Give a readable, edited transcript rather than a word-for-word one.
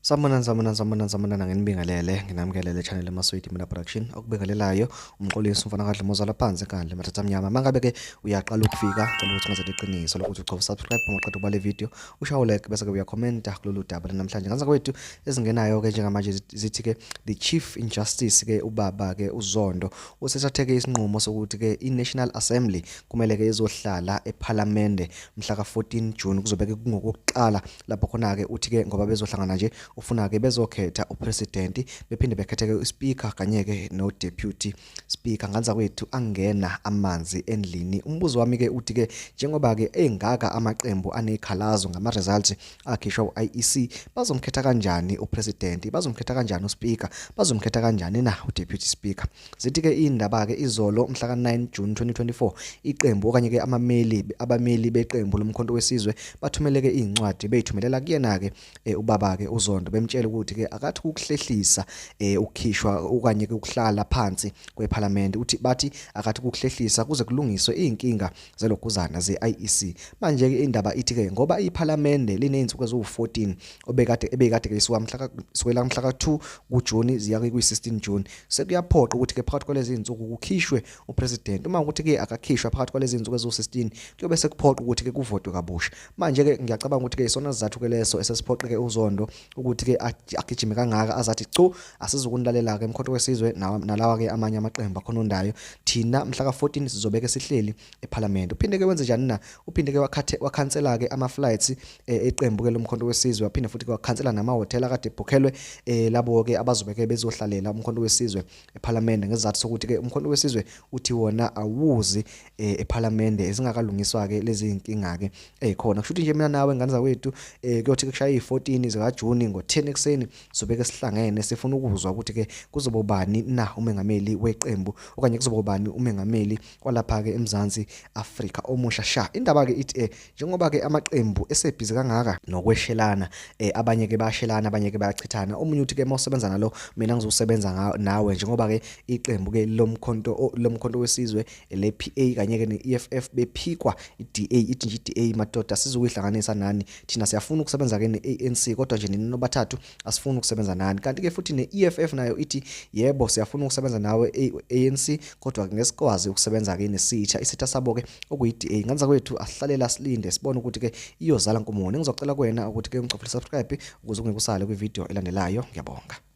Samanana ngenibingelele nginamkelele channel eMaswidi Mina Production okubingelelayo umxolisi umfana kaDle mozala phansi kaDle mathatha mnyama mangabe ke uyaqala ukufika cela ukuthi ngaze leqiniso lokuthi uqhubeka subscribe uma uqeda ukubala le video ushaye like bese ke uyakhomenta kulolu daba namhlanje nganza kwethu ezingenayo ke njengamanje zithi ke the chief injustice ke ubaba ke uZondo usesathe isinqumo sokuthi ke iNational Assembly kumele ke izohlala eParliament mhla ka14 June kuzobeke kungokuqala lapho khona ke uthi ke ngoba bezohlangana nje ufuna ke bezokhetha upresident bephinde bekhethe ke uspeaker kanye ke no deputy speaker nganza kwethu angena amanzi endlini umbuzo wami ke uthi ke njengoba ke engaka amaqembu anekhalazo ngama results akhishwa uIEC bazomkhetha kanjani upresident bazomkhetha kanjani uspeaker bazomkhetha kanjani na udeputy speaker zithi ke indaba ke izolo mhla ka9 June 2024 iqembu okanye ke abameli beqembu lomkhonto wesizwe bathumele ke incwadi beyithumelela kuyena ke ubaba ke uZondo bemtshela ukuthi ke akathi ukuhlehlisa ukukhishwa okanye ke ukuhlala phansi kweParliament uthi bathi akathi ukuhlehlisa kuze kulungiswe inkinga zelokuzana zeIEC manje ke indaba ithi ke ngoba iParliament lineyinsuku ezu14 ebekade ke isuka mhla ka2 kuJuni ziya ku16 June sekuyaphoqa ukuthi ke phakathi kwalezi insuku kukhishwe upresident uma ukuthi ke akakhishwa phakathi kwalezi insuku ezu16 kuyobe sekuphoqa ukuthi ke kuvotwe kabusha manje ke ngiyacabanga ukuthi ke isona sizathu ke leso esesiphoqe ke uZondo ukuthi ke agijime kangaka azathi chu asizokunilalela ke emkhonto wesizwe nalawa ke amanye amaqembu akhonondayo thina mhla ka14 sizobeke sihleli eParliament uphinde ke wenze njani na uphinde ke wakhansela ke ama flights eqembu ke lomkhonto wesizwe waphinde futhi ke wakhansela nama hotel akade ebhukhelwe labo ke abazobeke bezohlalela umkhonto wesizwe eParliament ngezathu sokuthi ke umkhonto wesizwe uthi wona awuzi eParliament ezingakalungiswa ke lezi inkinga ke ekhona kushuthi nje mina nawe ngane zawethu kuyothi kushaya i14 zika June ngo10 ekseni sobeke sihlangene sifuna ukuzwa ukuthi ke kuzoba ubani na umengameli weqembu okanye kuzoba ubani umengameli kwalapha ke eMzansi Afrika omusha sha indaba ke ithi njengoba ke amaqembu esebhizi kangaka nokweshelana abanye ke bayashelana abanye ke bayachithana omunye uthi ke mawusebenza nalo mina ngizosebenza nawe njengoba ke iqembu ke lomkhonto wesizwe lePA kanye ke neEFF bephikwa iDA ithi nje iDA madoda sizokuyihlanganisa nani thina siyafuna ukusebenza ke neANC kodwa nje nini nobathathu asifuni ukusebenza nani kanti ke futhi neEFF nayo ithi yebo siyafuna ukusebenza nawe ANC kodwa ngesikwazi ukusebenza ke nesitha sabo ke okuyiDA nganza kwethu asihlalela silinde sibone ukuthi ke iyozala nkomoni ngizocela kuwena ukuthi ke ungicofele subscribe ukuze ungekusale kwivideo elandelayo ngiyabonga.